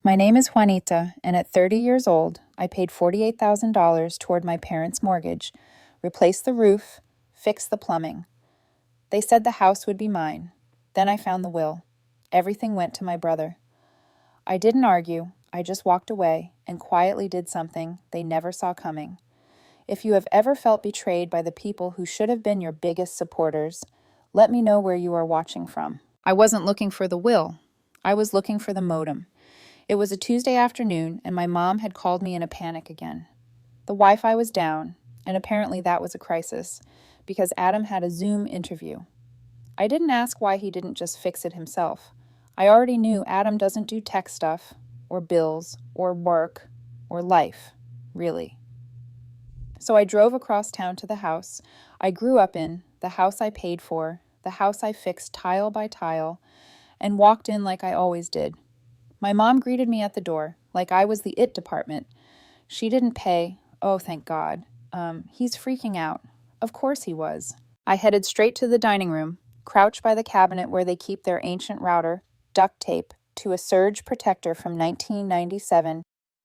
My name is Juanita, and at 30 years old, I paid $48,000 toward my parents' mortgage, replaced the roof, fixed the plumbing. They said the house would be mine. Then I found the will. Everything went to my brother. I didn't argue, I just walked away and quietly did something they never saw coming. If you have ever felt betrayed by the people who should have been your biggest supporters, let me know where you are watching from. I wasn't looking for the will. I was looking for the modem. It was a Tuesday afternoon, and my mom had called me in a panic again. The Wi-Fi was down, and apparently that was a crisis, because Adam had a Zoom interview. I didn't ask why he didn't just fix it himself. I already knew Adam doesn't do tech stuff, or bills, or work, or life, really. So I drove across town to the house I grew up in, the house I paid for, the house I fixed tile by tile, and walked in like I always did. My mom greeted me at the door, like I was the it department. She didn't pay. Oh, thank God. He's freaking out. Of course he was. I headed straight to the dining room, crouched by the cabinet where they keep their ancient router, duct tape, to a surge protector from 1997,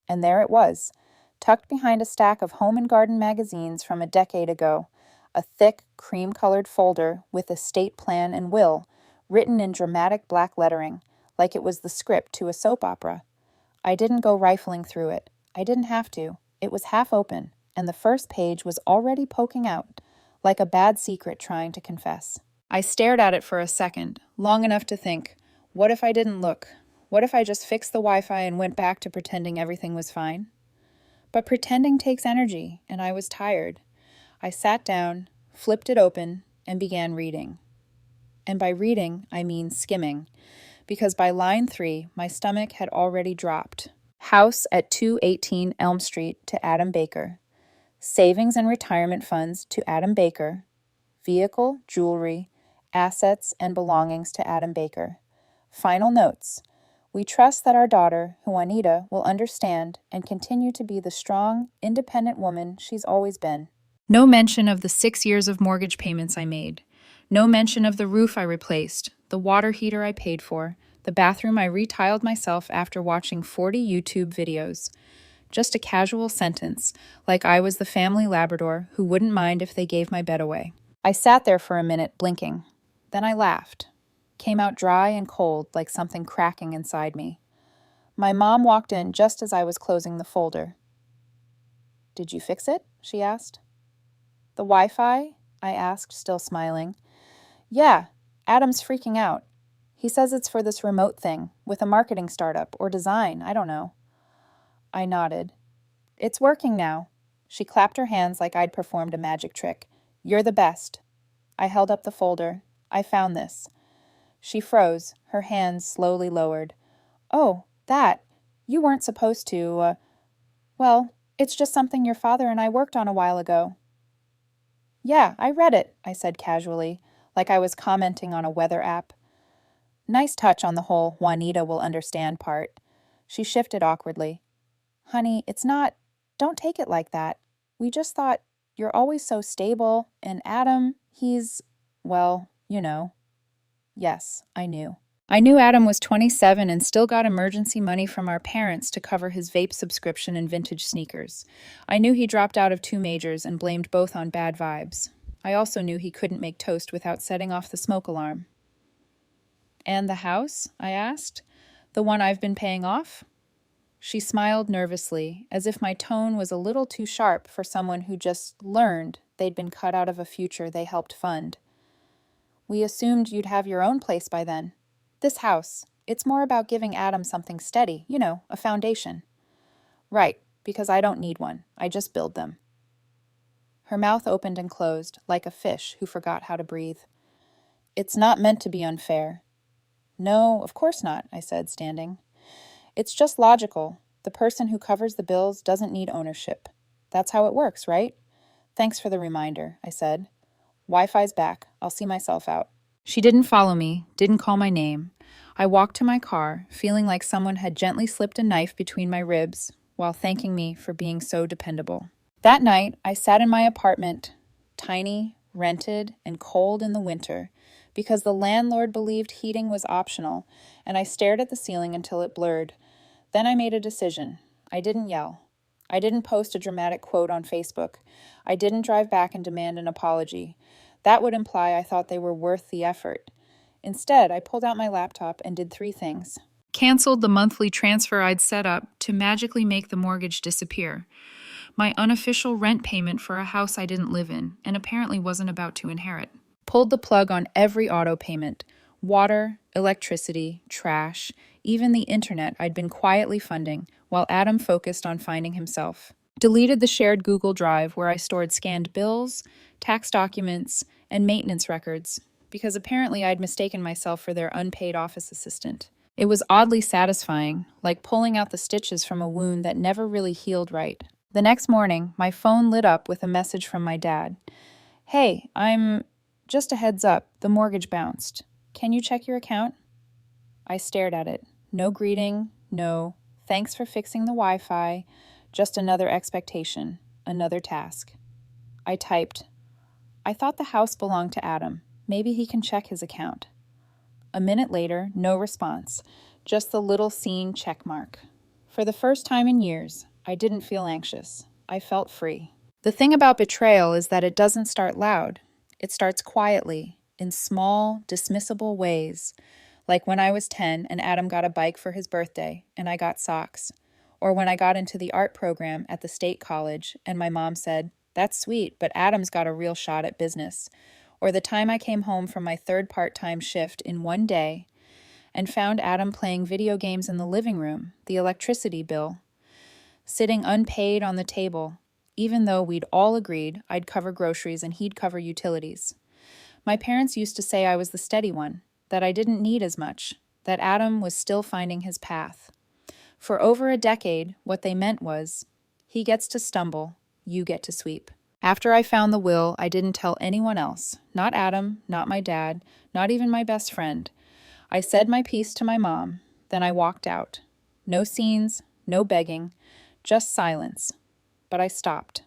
and there it was, tucked behind a stack of home and garden magazines from a decade ago, a thick, cream-colored folder with estate plan and will, written in dramatic black lettering, like it was the script to a soap opera. I didn't go rifling through it. I didn't have to. It was half open, and the first page was already poking out, like a bad secret trying to confess. I stared at it for a second, long enough to think, what if I didn't look? What if I just fixed the Wi-Fi and went back to pretending everything was fine? But pretending takes energy, and I was tired. I sat down, flipped it open, and began reading. And by reading, I mean skimming, because by line 3, my stomach had already dropped. House at 218 Elm Street to Adam Baker. Savings and retirement funds to Adam Baker. Vehicle, jewelry, assets, and belongings to Adam Baker. Final notes. We trust that our daughter, Juanita, will understand and continue to be the strong, independent woman she's always been. No mention of the 6 years of mortgage payments I made. No mention of the roof I replaced, the water heater I paid for, the bathroom I retiled myself after watching 40 YouTube videos. Just a casual sentence, like I was the family Labrador who wouldn't mind if they gave my bed away. I sat there for a minute, blinking. Then I laughed. Came out dry and cold, like something cracking inside me. My mom walked in just as I was closing the folder. "Did you fix it?" she asked. "The Wi-Fi?" I asked, still smiling. "Yeah, Adam's freaking out. He says it's for this remote thing, with a marketing startup or design, I don't know." I nodded. "It's working now." She clapped her hands like I'd performed a magic trick. "You're the best." I held up the folder. "I found this." She froze, her hands slowly lowered. "Oh, that. You weren't supposed to, well, it's just something your father and I worked on a while ago." "Yeah, I read it," I said casually, like I was commenting on a weather app. Nice touch on the whole Juanita will understand part. She shifted awkwardly. "Honey, it's not, don't take it like that. We just thought you're always so stable, and Adam, he's, well, you know." Yes, I knew. I knew Adam was 27 and still got emergency money from our parents to cover his vape subscription and vintage sneakers. I knew he dropped out of 2 majors and blamed both on bad vibes. I also knew he couldn't make toast without setting off the smoke alarm. "And the house?" I asked. "The one I've been paying off?" She smiled nervously, as if my tone was a little too sharp for someone who just learned they'd been cut out of a future they helped fund. "We assumed you'd have your own place by then. This house, it's more about giving Adam something steady, a foundation." "Right, because I don't need one. I just build them." Her mouth opened and closed, like a fish who forgot how to breathe. "It's not meant to be unfair." "No, of course not," I said, standing. "It's just logical. The person who covers the bills doesn't need ownership. That's how it works, right?" "Thanks for the reminder," I said. "Wi-Fi's back. I'll see myself out." She didn't follow me, didn't call my name. I walked to my car, feeling like someone had gently slipped a knife between my ribs, while thanking me for being so dependable. That night, I sat in my apartment, tiny, rented, and cold in the winter, because the landlord believed heating was optional, and I stared at the ceiling until it blurred. Then I made a decision. I didn't yell. I didn't post a dramatic quote on Facebook. I didn't drive back and demand an apology. That would imply I thought they were worth the effort. Instead, I pulled out my laptop and did 3 things. Canceled the monthly transfer I'd set up to magically make the mortgage disappear. My unofficial rent payment for a house I didn't live in and apparently wasn't about to inherit. Pulled the plug on every auto payment. Water, electricity, trash, even the internet I'd been quietly funding while Adam focused on finding himself. Deleted the shared Google Drive where I stored scanned bills, tax documents, and maintenance records, because apparently I'd mistaken myself for their unpaid office assistant. It was oddly satisfying, like pulling out the stitches from a wound that never really healed right. The next morning, my phone lit up with a message from my dad. "Hey, just a heads up, the mortgage bounced. Can you check your account?" I stared at it. No greeting, no thanks for fixing the Wi-Fi, just another expectation, another task. I typed, "I thought the house belonged to Adam. Maybe he can check his account." A minute later, no response, just the little seen check mark. For the first time in years, I didn't feel anxious. I felt free. The thing about betrayal is that it doesn't start loud. It starts quietly, in small, dismissible ways, like when I was 10 and Adam got a bike for his birthday and I got socks, or when I got into the art program at the state college and my mom said, "That's sweet, but Adam's got a real shot at business," or the time I came home from my 3rd part-time shift in one day and found Adam playing video games in the living room, the electricity bill, sitting unpaid on the table, even though we'd all agreed I'd cover groceries and he'd cover utilities. My parents used to say I was the steady one, that I didn't need as much, that Adam was still finding his path. For over a decade, what they meant was, he gets to stumble, you get to sweep. After I found the will, I didn't tell anyone else, not Adam, not my dad, not even my best friend. I said my piece to my mom, then I walked out. No scenes, no begging, just silence. But I stopped.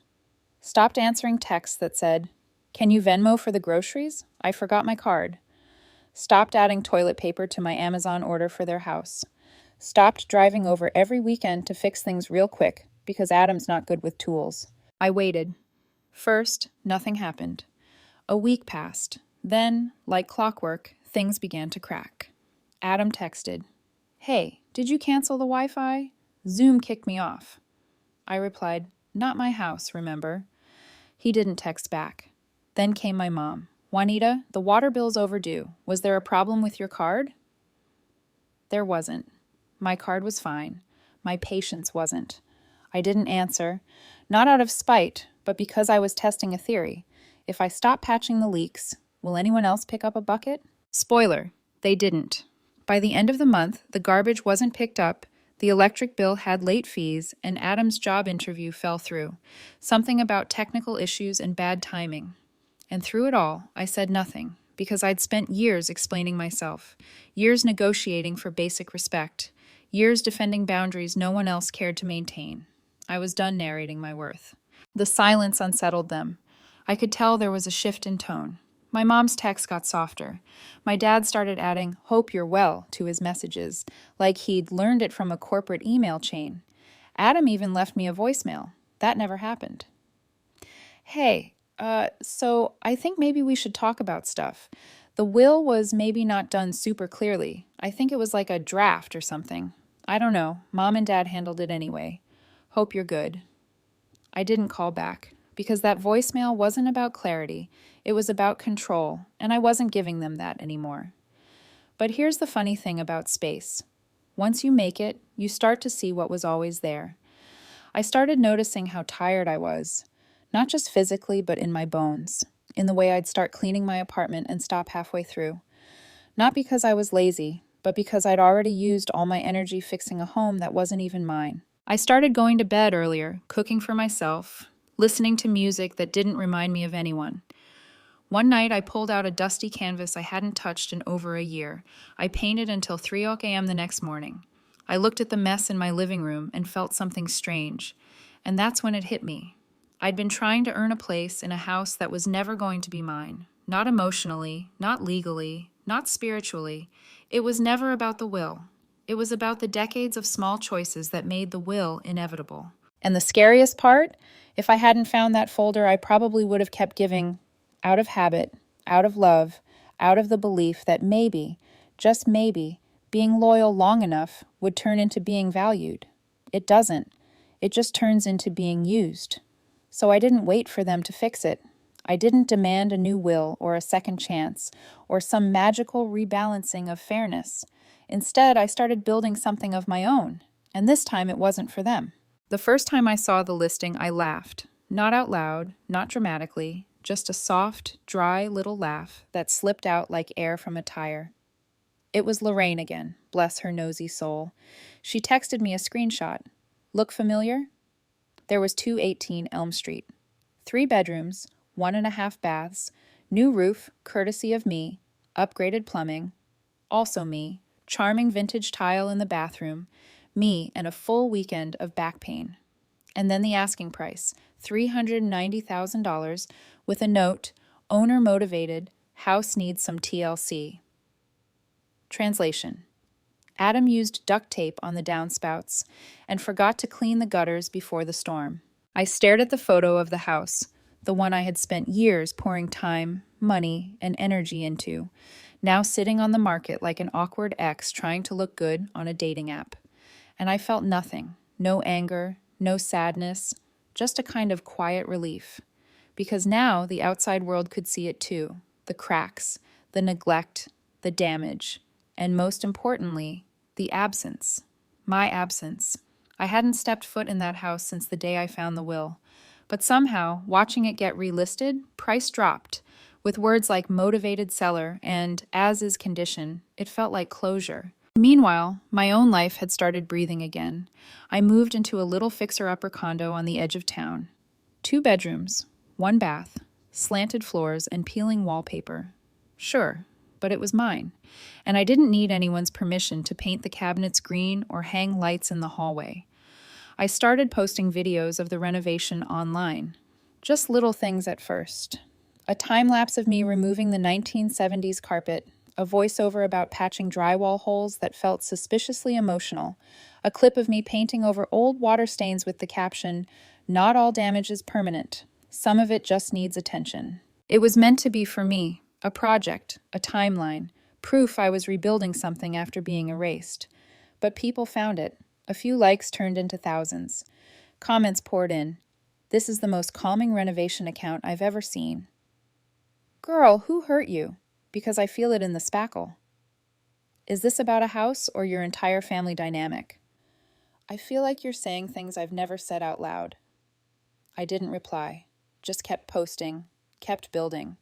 Stopped answering texts that said, "Can you Venmo for the groceries? I forgot my card." Stopped adding toilet paper to my Amazon order for their house. Stopped driving over every weekend to fix things real quick because Adam's not good with tools. I waited. First, nothing happened. A week passed. Then, like clockwork, things began to crack. Adam texted, "Hey, did you cancel the Wi-Fi? Zoom kicked me off." I replied, "Not my house, remember?" He didn't text back. Then came my mom. "Juanita, the water bill's overdue. Was there a problem with your card?" There wasn't. My card was fine. My patience wasn't. I didn't answer, not out of spite, but because I was testing a theory. If I stop patching the leaks, will anyone else pick up a bucket? Spoiler, they didn't. By the end of the month, the garbage wasn't picked up, the electric bill had late fees, and Adam's job interview fell through. Something about technical issues and bad timing. And through it all, I said nothing, because I'd spent years explaining myself, years negotiating for basic respect, years defending boundaries no one else cared to maintain. I was done narrating my worth. The silence unsettled them. I could tell there was a shift in tone. My mom's text got softer. My dad started adding, "Hope you're well," to his messages, like he'd learned it from a corporate email chain. Adam even left me a voicemail. That never happened. "Hey, so I think maybe we should talk about stuff. The will was maybe not done super clearly. I think it was like a draft or something. I don't know. Mom and Dad handled it anyway. Hope you're good." I didn't call back, because that voicemail wasn't about clarity. It was about control, and I wasn't giving them that anymore. But here's the funny thing about space. Once you make it, you start to see what was always there. I started noticing how tired I was, not just physically, but in my bones, in the way I'd start cleaning my apartment and stop halfway through. Not because I was lazy, but because I'd already used all my energy fixing a home that wasn't even mine. I started going to bed earlier, cooking for myself, listening to music that didn't remind me of anyone. One night I pulled out a dusty canvas I hadn't touched in over a year. I painted until 3 a.m. the next morning. I looked at the mess in my living room and felt something strange. And that's when it hit me. I'd been trying to earn a place in a house that was never going to be mine. Not emotionally, not legally, not spiritually. It was never about the will. It was about the decades of small choices that made the will inevitable. And the scariest part, if I hadn't found that folder, I probably would have kept giving out of habit, out of love, out of the belief that maybe, just maybe, being loyal long enough would turn into being valued. It doesn't. It just turns into being used. So I didn't wait for them to fix it. I didn't demand a new will or a second chance or some magical rebalancing of fairness. Instead, I started building something of my own, and this time it wasn't for them. The first time I saw the listing, I laughed. Not out loud, not dramatically, just a soft, dry little laugh that slipped out like air from a tire. It was Lorraine again, bless her nosy soul. She texted me a screenshot. Look familiar? There was 218 Elm Street. 3 bedrooms, 1.5 baths, new roof, courtesy of me, upgraded plumbing, also me, charming vintage tile in the bathroom, me and a full weekend of back pain. And then the asking price, $390,000 with a note, owner motivated, house needs some TLC. Translation. Adam used duct tape on the downspouts and forgot to clean the gutters before the storm. I stared at the photo of the house, the one I had spent years pouring time, money, and energy into, now sitting on the market like an awkward ex trying to look good on a dating app. And I felt nothing, no anger, no sadness, just a kind of quiet relief. Because now the outside world could see it too, the cracks, the neglect, the damage, and most importantly, the absence. My absence. I hadn't stepped foot in that house since the day I found the will. But somehow, watching it get relisted, price dropped. With words like motivated seller and as is condition, it felt like closure. Meanwhile, my own life had started breathing again. I moved into a little fixer-upper condo on the edge of town. 2 bedrooms, 1 bath, slanted floors, and peeling wallpaper. Sure, but it was mine. And I didn't need anyone's permission to paint the cabinets green or hang lights in the hallway. I started posting videos of the renovation online. Just little things at first. A time-lapse of me removing the 1970s carpet, a voiceover about patching drywall holes that felt suspiciously emotional, a clip of me painting over old water stains with the caption, "Not all damage is permanent. Some of it just needs attention." It was meant to be for me, a project, a timeline, proof I was rebuilding something after being erased. But people found it. A few likes turned into thousands. Comments poured in. This is the most calming renovation account I've ever seen. Girl, who hurt you? Because I feel it in the spackle. Is this about a house or your entire family dynamic? I feel like you're saying things I've never said out loud. I didn't reply, just kept posting, kept building.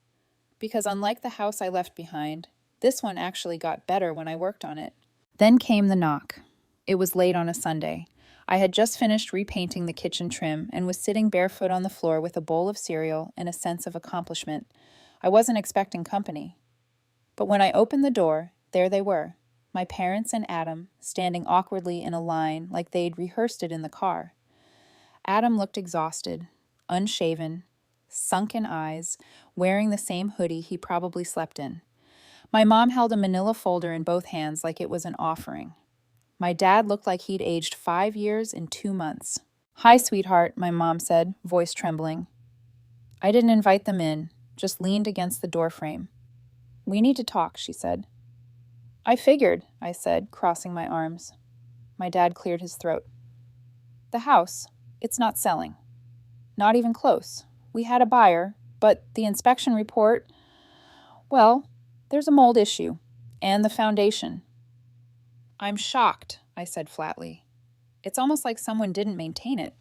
Because unlike the house I left behind, this one actually got better when I worked on it. Then came the knock. It was late on a Sunday. I had just finished repainting the kitchen trim and was sitting barefoot on the floor with a bowl of cereal and a sense of accomplishment. I wasn't expecting company. But when I opened the door, there they were, my parents and Adam, standing awkwardly in a line like they'd rehearsed it in the car. Adam looked exhausted, unshaven, sunken eyes, wearing the same hoodie he probably slept in. My mom held a manila folder in both hands like it was an offering. My dad looked like he'd aged 5 years in 2 months. "Hi, sweetheart," my mom said, voice trembling. I didn't invite them in, just leaned against the doorframe. "We need to talk," she said. "I figured," I said, crossing my arms. My dad cleared his throat. "The house, it's not selling. Not even close. We had a buyer, but the inspection report, well, there's a mold issue. And the foundation." "I'm shocked," I said flatly. "It's almost like someone didn't maintain it."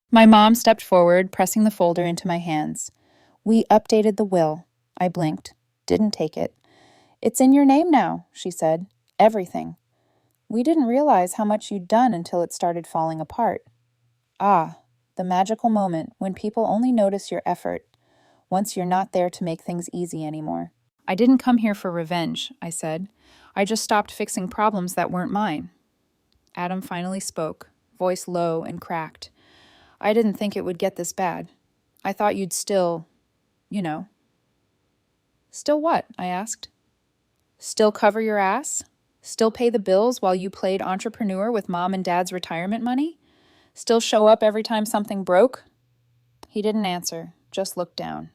My mom stepped forward, pressing the folder into my hands. "We updated the will." I blinked. Didn't take it. "It's in your name now," she said. "Everything. We didn't realize how much you'd done until it started falling apart." Ah, the magical moment when people only notice your effort, once you're not there to make things easy anymore. "I didn't come here for revenge," I said. "I just stopped fixing problems that weren't mine." Adam finally spoke, voice low and cracked. "I didn't think it would get this bad. I thought you'd still, you know." "Still what?" I asked. "Still cover your ass?" Still pay the bills while you played entrepreneur with mom and dad's retirement money? Still show up every time something broke? He didn't answer, just looked down.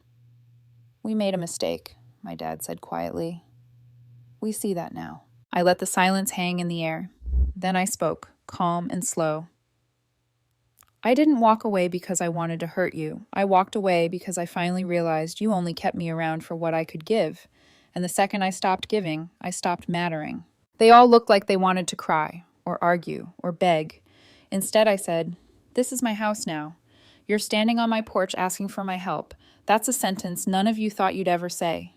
We made a mistake, my dad said quietly. We see that now. I let the silence hang in the air. Then I spoke, calm and slow. I didn't walk away because I wanted to hurt you. I walked away because I finally realized you only kept me around for what I could give. And the second I stopped giving, I stopped mattering. They all looked like they wanted to cry, or argue, or beg. Instead, I said, "This is my house now. You're standing on my porch asking for my help. That's a sentence none of you thought you'd ever say."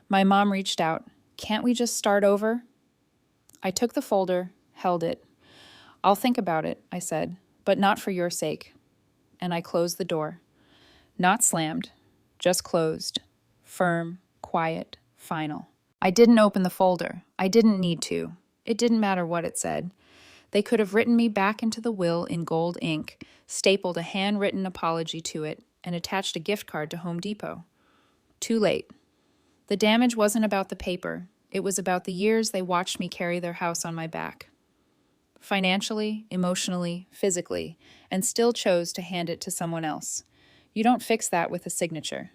My mom reached out. "Can't we just start over?" I took the folder, held it. "I'll think about it," I said, "but not for your sake." And I closed the door. Not slammed, just closed. Firm, quiet, final. I didn't open the folder. I didn't need to. It didn't matter what it said. They could have written me back into the will in gold ink, stapled a handwritten apology to it, and attached a gift card to Home Depot. Too late. The damage wasn't about the paper. It was about the years they watched me carry their house on my back. Financially, emotionally, physically, and still chose to hand it to someone else. You don't fix that with a signature.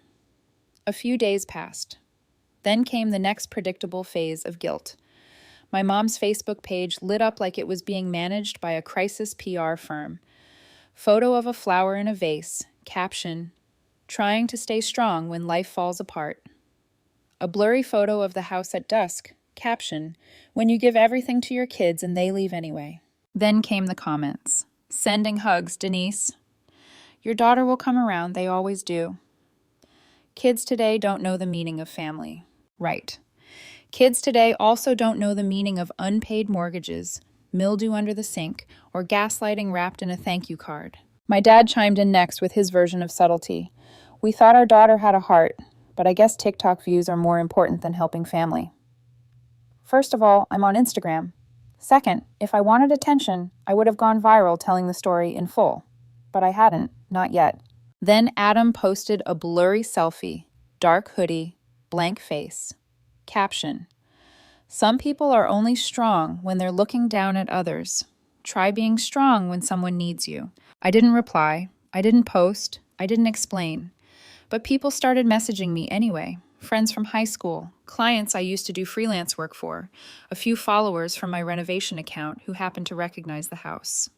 A few days passed. Then came the next predictable phase of guilt. My mom's Facebook page lit up like it was being managed by a crisis PR firm. Photo of a flower in a vase, caption, "Trying to stay strong when life falls apart." A blurry photo of the house at dusk, caption, "When you give everything to your kids and they leave anyway." Then came the comments. "Sending hugs, Denise. Your daughter will come around, they always do." Kids today don't know the meaning of family. Right. Kids today also don't know the meaning of unpaid mortgages, mildew under the sink, or gaslighting wrapped in a thank you card. My dad chimed in next with his version of subtlety. "We thought our daughter had a heart, but I guess TikTok views are more important than helping family." First of all, I'm on Instagram. Second, if I wanted attention, I would have gone viral telling the story in full. But I hadn't, not yet. Then Adam posted a blurry selfie, dark hoodie, blank face. Caption, "Some people are only strong when they're looking down at others. Try being strong when someone needs you." I didn't reply. I didn't post. I didn't explain. But people started messaging me anyway. Friends from high school, clients I used to do freelance work for, a few followers from my renovation account who happened to recognize the house.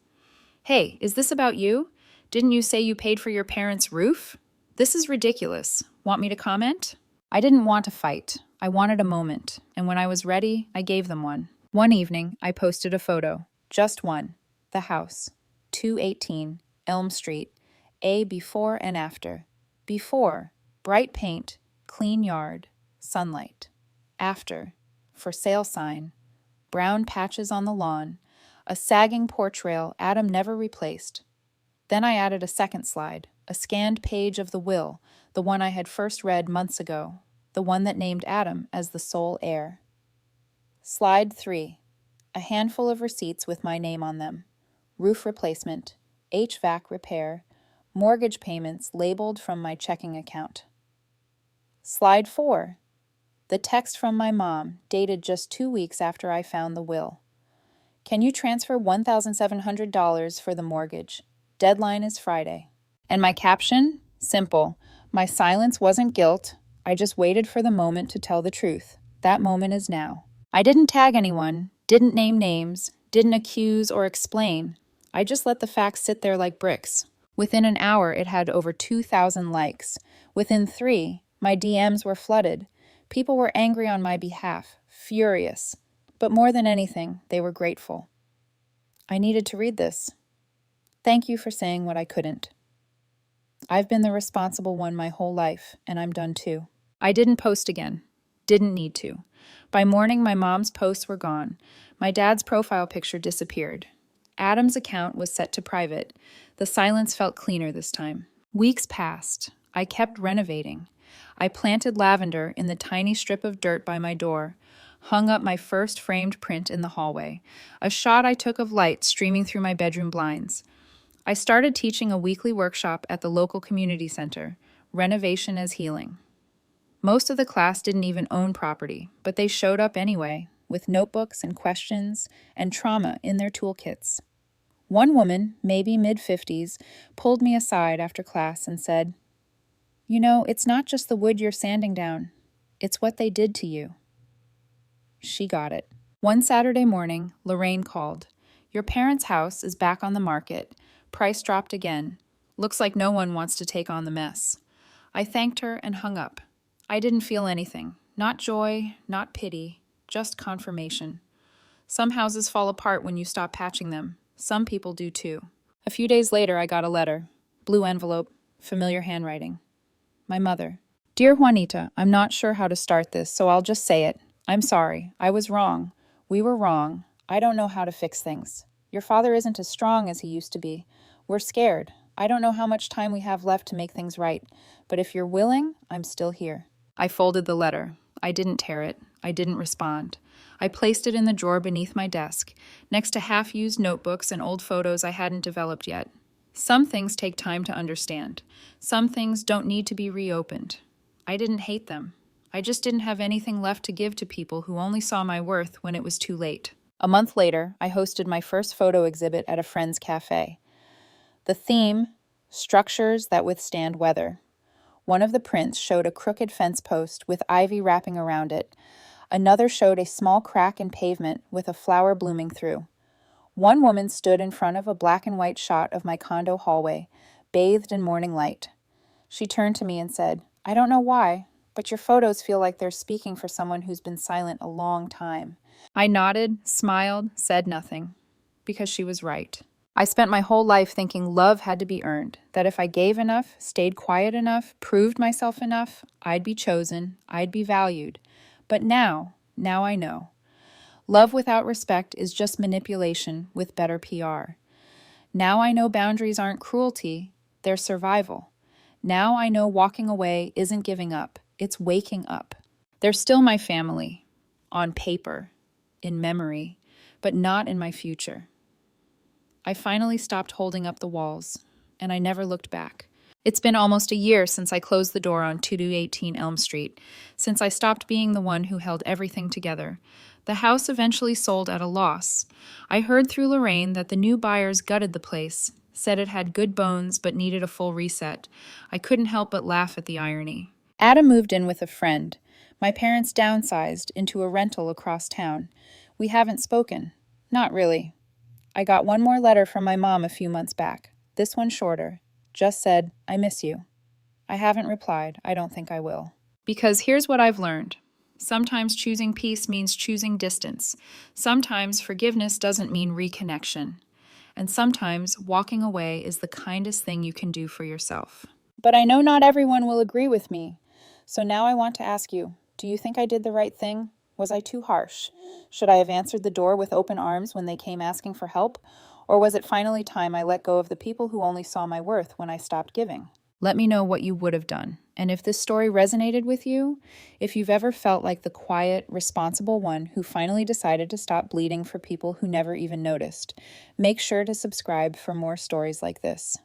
"Hey, is this about you? Didn't you say you paid for your parents' roof? This is ridiculous. Want me to comment?" I didn't want to fight. I wanted a moment, and when I was ready, I gave them one. One evening, I posted a photo. Just one. The house. 218 Elm Street. A before and after. Before, bright paint, clean yard, sunlight. After, for sale sign, brown patches on the lawn, a sagging porch rail Adam never replaced. Then I added a second slide, a scanned page of the will, the one I had first read months ago, the one that named Adam as the sole heir. Slide 3, a handful of receipts with my name on them. Roof replacement, HVAC repair, mortgage payments labeled from my checking account. Slide 4, the text from my mom, dated just 2 weeks after I found the will. "Can you transfer $1,700 for the mortgage? Deadline is Friday." And my caption? Simple. My silence wasn't guilt. I just waited for the moment to tell the truth. That moment is now. I didn't tag anyone, didn't name names, didn't accuse or explain. I just let the facts sit there like bricks. Within an hour, it had over 2,000 likes. Within 3, my DMs were flooded. People were angry on my behalf, furious. But more than anything, they were grateful. I needed to read this. Thank you for saying what I couldn't. I've been the responsible one my whole life, and I'm done too. I didn't post again. Didn't need to. By morning, my mom's posts were gone. My dad's profile picture disappeared. Adam's account was set to private. The silence felt cleaner this time. Weeks passed. I kept renovating. I planted lavender in the tiny strip of dirt by my door, hung up my first framed print in the hallway, a shot I took of light streaming through my bedroom blinds. I started teaching a weekly workshop at the local community center, Renovation as Healing. Most of the class didn't even own property, but they showed up anyway. with notebooks and questions and trauma in their toolkits. One woman, maybe mid-50s, pulled me aside after class and said, "You know, it's not just the wood you're sanding down. It's what they did to you." She got it. One Saturday morning, Lorraine called. "Your parents' house is back on the market. Price dropped again. Looks like no one wants to take on the mess." I thanked her and hung up. I didn't feel anything. Not joy, not pity, just confirmation. Some houses fall apart when you stop patching them. Some people do too. A few days later, I got a letter. Blue envelope, familiar handwriting. My mother. "Dear Juanita, I'm not sure how to start this, so I'll just say it. I'm sorry. I was wrong. We were wrong. I don't know how to fix things. Your father isn't as strong as he used to be. We're scared. I don't know how much time we have left to make things right, but if you're willing, I'm still here." I folded the letter. I didn't tear it. I didn't respond. I placed it in the drawer beneath my desk, next to half-used notebooks and old photos I hadn't developed yet. Some things take time to understand. Some things don't need to be reopened. I didn't hate them. I just didn't have anything left to give to people who only saw my worth when it was too late. A month later, I hosted my first photo exhibit at a friend's cafe. The theme, structures that withstand weather. One of the prints showed a crooked fence post with ivy wrapping around it. Another showed a small crack in pavement with a flower blooming through. One woman stood in front of a black and white shot of my condo hallway, bathed in morning light. She turned to me and said, "I don't know why, but your photos feel like they're speaking for someone who's been silent a long time." I nodded, smiled, said nothing, because she was right. I spent my whole life thinking love had to be earned, that if I gave enough, stayed quiet enough, proved myself enough, I'd be chosen, I'd be valued. But now I know. Love without respect is just manipulation with better PR. Now I know boundaries aren't cruelty, they're survival. Now I know walking away isn't giving up, it's waking up. They're still my family, on paper, in memory, but not in my future. I finally stopped holding up the walls, and I never looked back. It's been almost a year since I closed the door on 2218 Elm Street, since I stopped being the one who held everything together. The house eventually sold at a loss. I heard through Lorraine that the new buyers gutted the place, said it had good bones but needed a full reset. I couldn't help but laugh at the irony. Adam moved in with a friend. My parents downsized into a rental across town. We haven't spoken. Not really. I got one more letter from my mom a few months back. This one shorter. Just said, "I miss you." I haven't replied. I don't think I will. Because here's what I've learned. Sometimes choosing peace means choosing distance. Sometimes forgiveness doesn't mean reconnection. And sometimes walking away is the kindest thing you can do for yourself. But I know not everyone will agree with me. So now I want to ask you, do you think I did the right thing? Was I too harsh? Should I have answered the door with open arms when they came asking for help? Or was it finally time I let go of the people who only saw my worth when I stopped giving? Let me know what you would have done. And if this story resonated with you, if you've ever felt like the quiet, responsible one who finally decided to stop bleeding for people who never even noticed, make sure to subscribe for more stories like this.